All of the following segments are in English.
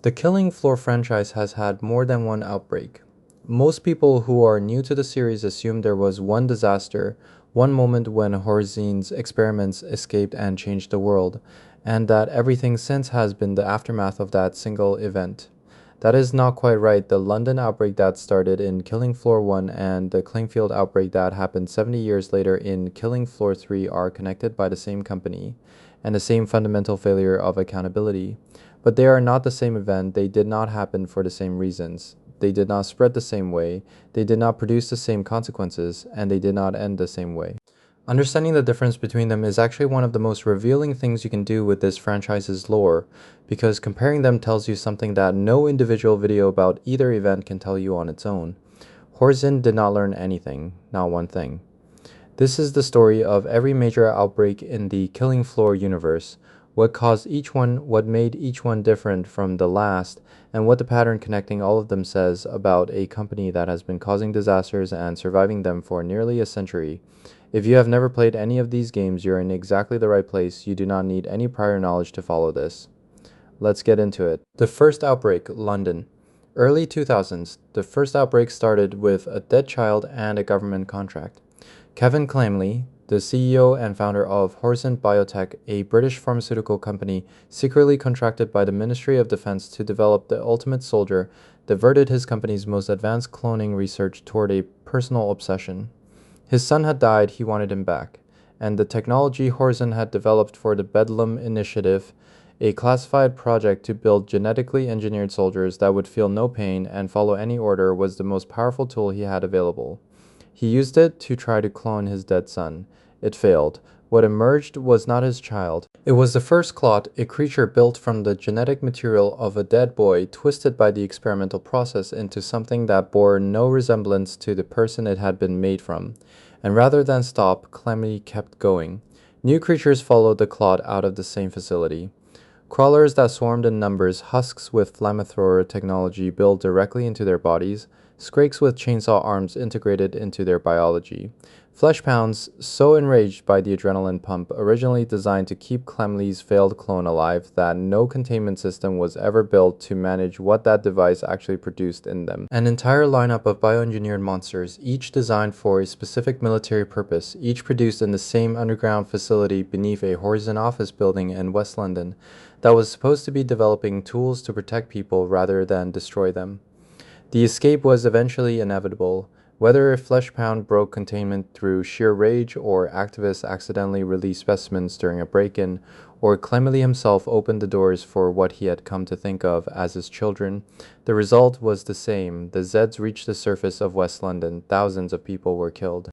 The Killing Floor franchise has had more than one outbreak. Most people who are new to the series assume there was one disaster, one moment when Horzine's experiments escaped and changed the world, and that everything since has been the aftermath of that single event. That is not quite right. The London outbreak that started in Killing Floor 1 and the Clamefield outbreak that happened 70 years later in Killing Floor 3 are connected by the same company and the same fundamental failure of accountability. But they are not the same event. They did not happen for the same reasons. They did not spread the same way. They did not produce the same consequences, and they did not end the same way. Understanding the difference between them is actually one of the most revealing things you can do with this franchise's lore, because comparing them tells you something that no individual video about either event can tell you on its own. Horzine did not learn anything, not one thing. This is the story of every major outbreak in the Killing Floor universe, what caused each one, what made each one different from the last, and what the pattern connecting all of them says about a company that has been causing disasters and surviving them for nearly a century. If you have never played any of these games, you're in exactly the right place. You do not need any prior knowledge to follow this. Let's get into it. The first outbreak, London. Early 2000s, the first outbreak started with a dead child and a government contract. Kevin Clamley, the CEO and founder of Horzine Biotech, a British pharmaceutical company secretly contracted by the Ministry of Defense to develop the ultimate soldier, diverted his company's most advanced cloning research toward a personal obsession. His son had died, he wanted him back, and the technology Horzine had developed for the Bedlam Initiative, a classified project to build genetically engineered soldiers that would feel no pain and follow any order, was the most powerful tool he had available. He used it to try to clone his dead son. It failed. What emerged was not his child. It was the first clot, a creature built from the genetic material of a dead boy, twisted by the experimental process into something that bore no resemblance to the person it had been made from. And rather than stop, Clammy kept going. New creatures followed the clot out of the same facility. Crawlers that swarmed in numbers, husks with flamethrower technology built directly into their bodies, Skrakes with chainsaw arms integrated into their biology. Flesh pounds, so enraged by the adrenaline pump, originally designed to keep Clemley's failed clone alive, that no containment system was ever built to manage what that device actually produced in them. An entire lineup of bioengineered monsters, each designed for a specific military purpose, each produced in the same underground facility beneath a Horizon office building in West London, that was supposed to be developing tools to protect people rather than destroy them. The escape was eventually inevitable. Whether a flesh pound broke containment through sheer rage, or activists accidentally released specimens during a break-in, or Clemley himself opened the doors for what he had come to think of as his children, the result was the same. The Zeds reached the surface of West London. Thousands of people were killed.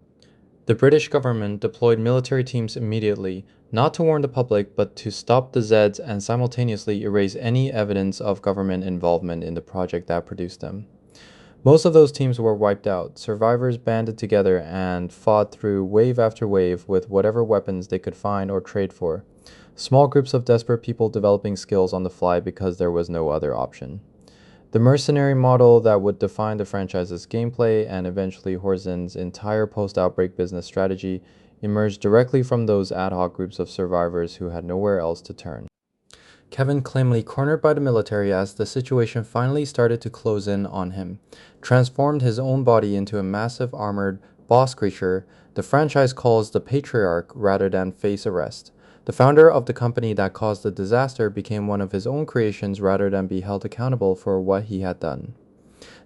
The British government deployed military teams immediately, not to warn the public, but to stop the Zeds and simultaneously erase any evidence of government involvement in the project that produced them. Most of those teams were wiped out. Survivors banded together and fought through wave after wave with whatever weapons they could find or trade for. Small groups of desperate people developing skills on the fly because there was no other option. The mercenary model that would define the franchise's gameplay and eventually Horzine's entire post-outbreak business strategy emerged directly from those ad hoc groups of survivors who had nowhere else to turn. Kevin Clamley, cornered by the military as the situation finally started to close in on him, transformed his own body into a massive armored boss creature the franchise calls the Patriarch rather than face arrest. The founder of the company that caused the disaster became one of his own creations rather than be held accountable for what he had done.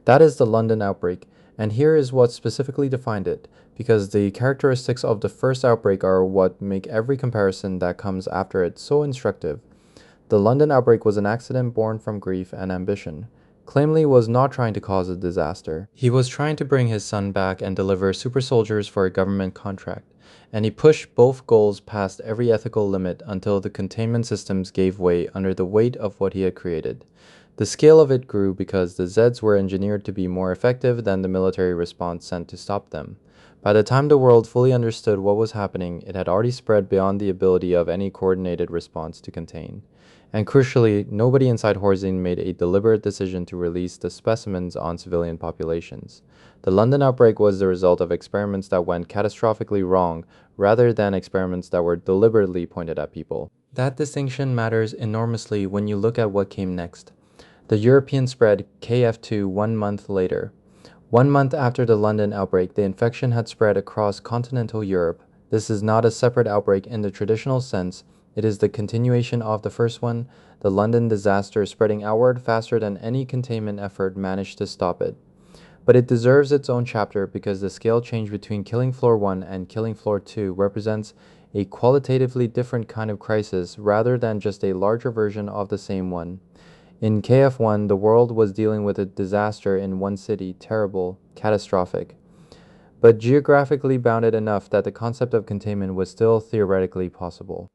That is the London outbreak, and here is what specifically defined it, because the characteristics of the first outbreak are what make every comparison that comes after it so instructive. The London outbreak was an accident born from grief and ambition. Clamley was not trying to cause a disaster. He was trying to bring his son back and deliver super soldiers for a government contract, and he pushed both goals past every ethical limit until the containment systems gave way under the weight of what he had created. The scale of it grew because the Zeds were engineered to be more effective than the military response sent to stop them. By the time the world fully understood what was happening, it had already spread beyond the ability of any coordinated response to contain. And crucially, nobody inside Horzine made a deliberate decision to release the specimens on civilian populations. The London outbreak was the result of experiments that went catastrophically wrong, rather than experiments that were deliberately pointed at people. That distinction matters enormously when you look at what came next. The European spread KF2 1 month later. 1 month after the London outbreak, the infection had spread across continental Europe. This is not a separate outbreak in the traditional sense. It is the continuation of the first one, the London disaster spreading outward faster than any containment effort managed to stop it. But it deserves its own chapter because the scale change between Killing Floor 1 and Killing Floor 2 represents a qualitatively different kind of crisis rather than just a larger version of the same one. In KF1, the world was dealing with a disaster in one city, terrible, catastrophic, but geographically bounded enough that the concept of containment was still theoretically possible.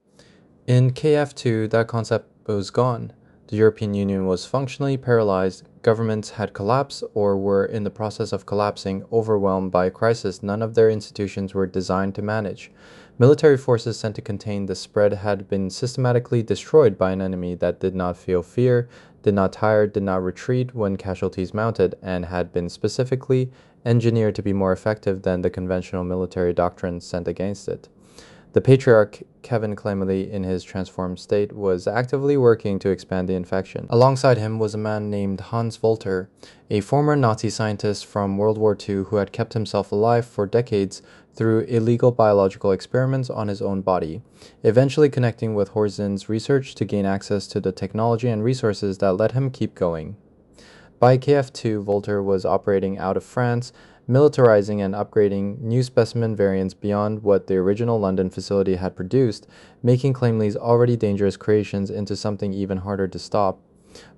In KF2, that concept was gone. The European Union was functionally paralyzed, governments had collapsed or were in the process of collapsing, overwhelmed by a crisis none of their institutions were designed to manage. Military forces sent to contain the spread had been systematically destroyed by an enemy that did not feel fear, did not tire, did not retreat when casualties mounted, and had been specifically engineered to be more effective than the conventional military doctrines sent against it. The patriarch Kevin Clamefield, in his transformed state, was actively working to expand the infection. Alongside him was a man named Hans Volter, a former Nazi scientist from World War II who had kept himself alive for decades through illegal biological experiments on his own body, eventually connecting with Horzine's research to gain access to the technology and resources that let him keep going. By KF2, Volter was operating out of France, militarizing and upgrading new specimen variants beyond what the original London facility had produced, making Clamefields' already dangerous creations into something even harder to stop.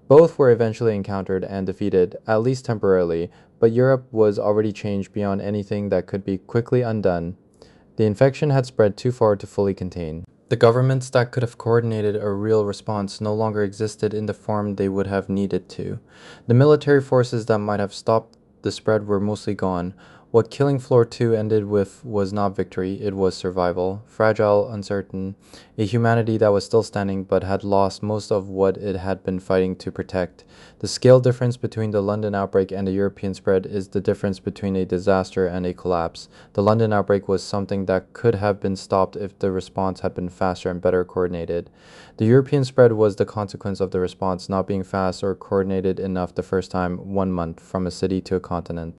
Both were eventually encountered and defeated, at least temporarily, but Europe was already changed beyond anything that could be quickly undone. The infection had spread too far to fully contain. The governments that could have coordinated a real response no longer existed in the form they would have needed to. The military forces that might have stopped the spread were mostly gone. What Killing Floor 2 ended with was not victory, it was survival. Fragile, uncertain, a humanity that was still standing but had lost most of what it had been fighting to protect. The scale difference between the London outbreak and the European spread is the difference between a disaster and a collapse. The London outbreak was something that could have been stopped if the response had been faster and better coordinated. The European spread was the consequence of the response not being fast or coordinated enough the first time, 1 month, from a city to a continent.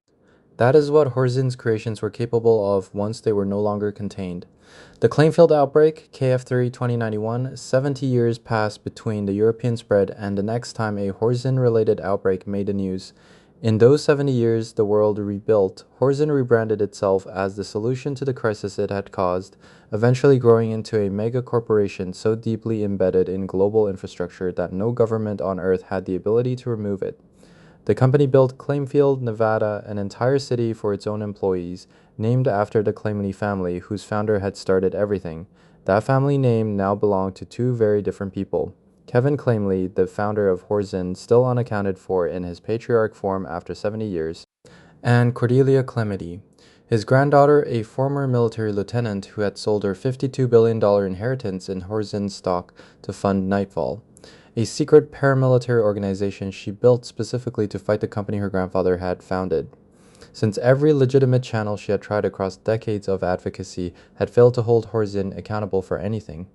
That is what Horzine's creations were capable of once they were no longer contained. The Clamefield outbreak, KF3 2091, 70 years passed between the European spread and the next time a Horzine-related outbreak made the news. In those 70 years, the world rebuilt. Horzine rebranded itself as the solution to the crisis it had caused, eventually growing into a mega corporation so deeply embedded in global infrastructure that no government on Earth had the ability to remove it. The company built Clamefield, Nevada, an entire city for its own employees, named after the Clamefield family whose founder had started everything. That family name now belonged to two very different people. Kevin Clamefield, the founder of Horzine, still unaccounted for in his patriarch form after 70 years, and Cordelia Clamefield, his granddaughter, a former military lieutenant who had sold her $52 billion inheritance in Horzine stock to fund Nightfall, a secret paramilitary organization she built specifically to fight the company her grandfather had founded. Since every legitimate channel she had tried across decades of advocacy had failed to hold Horzine accountable for anything,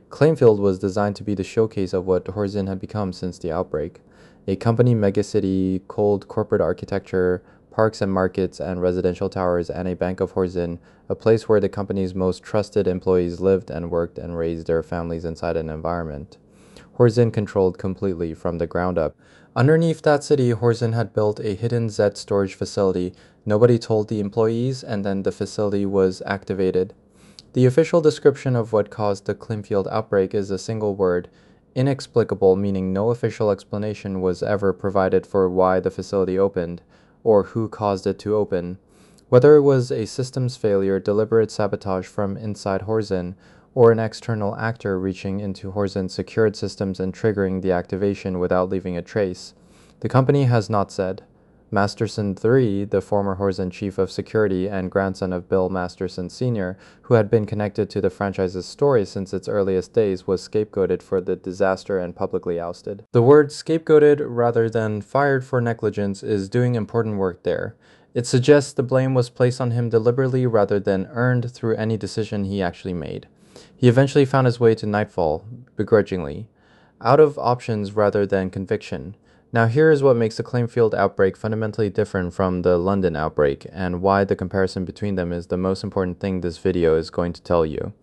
Clamefield was designed to be the showcase of what Horzine had become since the outbreak. A company megacity, cold corporate architecture, parks and markets and residential towers, and a bank of Horzine, a place where the company's most trusted employees lived and worked and raised their families inside an environment Horzine controlled completely from the ground up. Underneath that city, Horzine had built a hidden Z storage facility. Nobody told the employees, and then the facility was activated. The official description of what caused the Clamefield outbreak is a single word, inexplicable, meaning no official explanation was ever provided for why the facility opened, or who caused it to open. Whether it was a systems failure, deliberate sabotage from inside Horzine, or an external actor reaching into Horzine's secured systems and triggering the activation without leaving a trace, the company has not said. Masterson III, the former Horzine chief of security and grandson of Bill Masterson Sr., who had been connected to the franchise's story since its earliest days, was scapegoated for the disaster and publicly ousted. The word scapegoated rather than fired for negligence is doing important work there. It suggests the blame was placed on him deliberately rather than earned through any decision he actually made. He eventually found his way to Nightfall, begrudgingly, out of options rather than conviction. Now here is what makes the Clamefield outbreak fundamentally different from the London outbreak, and why the comparison between them is the most important thing this video is going to tell you.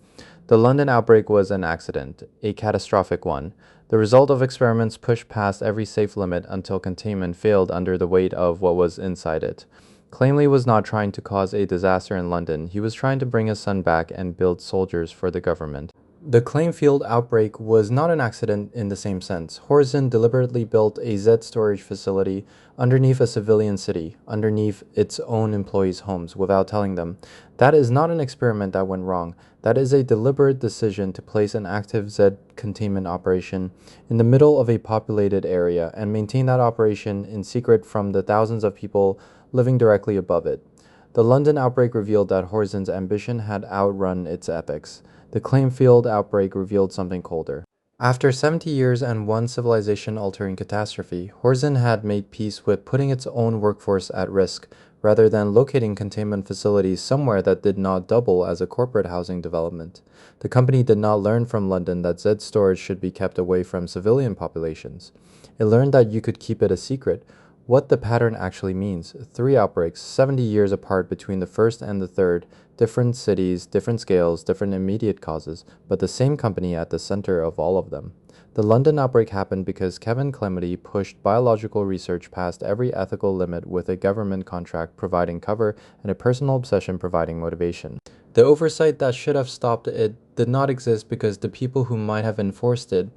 The London outbreak was an accident, a catastrophic one, the result of experiments pushed past every safe limit until containment failed under the weight of what was inside it. Clamely was not trying to cause a disaster in London, he was trying to bring his son back and build soldiers for the government. The Clamefield outbreak was not an accident in the same sense. Horzine deliberately built a Z storage facility underneath a civilian city, underneath its own employees' homes, without telling them. That is not an experiment that went wrong. That is a deliberate decision to place an active Z containment operation in the middle of a populated area and maintain that operation in secret from the thousands of people living directly above it. The London outbreak revealed that Horzine's ambition had outrun its ethics. The Clamefield outbreak revealed something colder. After 70 years and one civilization-altering catastrophe, Horzine had made peace with putting its own workforce at risk, rather than locating containment facilities somewhere that did not double as a corporate housing development. The company did not learn from London that Z storage should be kept away from civilian populations. It learned that you could keep it a secret. What the pattern actually means: 3 outbreaks, 70 years apart between the first and the third, different cities, different scales, different immediate causes, but the same company at the center of all of them. The London outbreak happened because Kevin Clemedy pushed biological research past every ethical limit with a government contract providing cover and a personal obsession providing motivation. The oversight that should have stopped it did not exist because the people who might have enforced it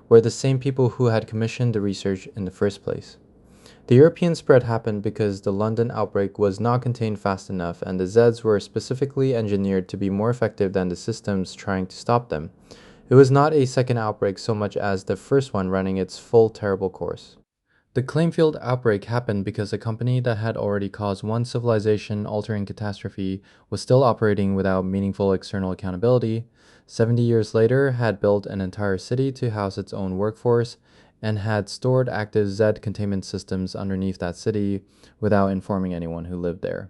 were the same people who had commissioned the research in the first place. The European spread happened because the London outbreak was not contained fast enough, and the Zeds were specifically engineered to be more effective than the systems trying to stop them. It was not a second outbreak so much as the first one running its full terrible course. The Clamefield outbreak happened because a company that had already caused one civilization-altering catastrophe was still operating without meaningful external accountability, 70 years later had built an entire city to house its own workforce, and had stored active Z containment systems underneath that city without informing anyone who lived there.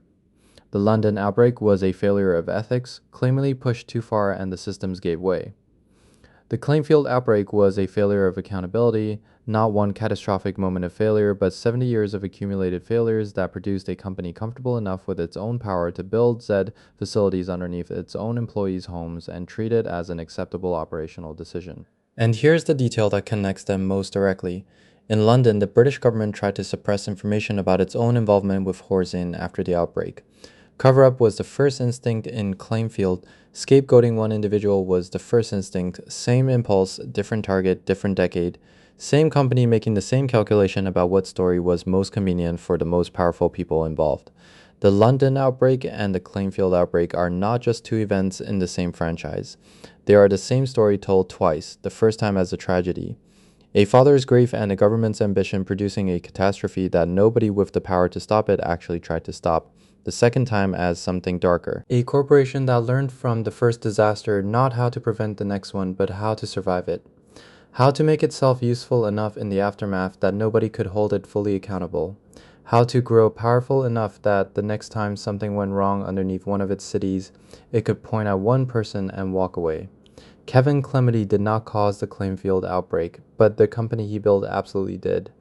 The London outbreak was a failure of ethics, claimingly pushed too far and the systems gave way. The Clamefield outbreak was a failure of accountability, not one catastrophic moment of failure, but 70 years of accumulated failures that produced a company comfortable enough with its own power to build Z facilities underneath its own employees' homes and treat it as an acceptable operational decision. And here's the detail that connects them most directly. In London, the British government tried to suppress information about its own involvement with Horzine after the outbreak. Cover-up was the first instinct in Clamefield. Scapegoating one individual was the first instinct. Same impulse, different target, different decade. Same company making the same calculation about what story was most convenient for the most powerful people involved. The London outbreak and the Clamefield outbreak are not just 2 events in the same franchise. They are the same story told twice, the first time as a tragedy. A father's grief and a government's ambition producing a catastrophe that nobody with the power to stop it actually tried to stop. The second time as something darker. A corporation that learned from the first disaster not how to prevent the next one, but how to survive it. How to make itself useful enough in the aftermath that nobody could hold it fully accountable. How to grow powerful enough that the next time something went wrong underneath one of its cities, it could point at one person and walk away. Kevin Clemedy did not cause the Clamefield outbreak, but the company he built absolutely did.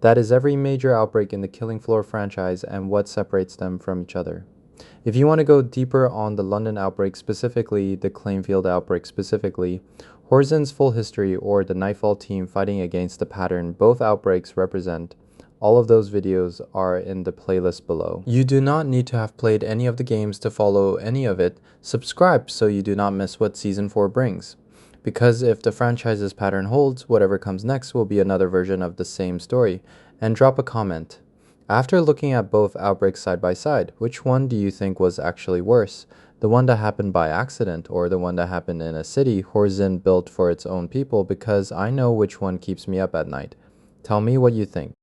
That is every major outbreak in the Killing Floor franchise and what separates them from each other. If you want to go deeper on the London outbreak specifically, the Clamefield outbreak specifically, Horzine's full history, or the Nightfall team fighting against the pattern both outbreaks represent, all of those videos are in the playlist below. You do not need to have played any of the games to follow any of it. Subscribe so you do not miss what Season 4 brings. Because if the franchise's pattern holds, whatever comes next will be another version of the same story. And drop a comment. After looking at both outbreaks side by side, which one do you think was actually worse? The one that happened by accident, or the one that happened in a city Horzine built for its own people? Because I know which one keeps me up at night. Tell me what you think.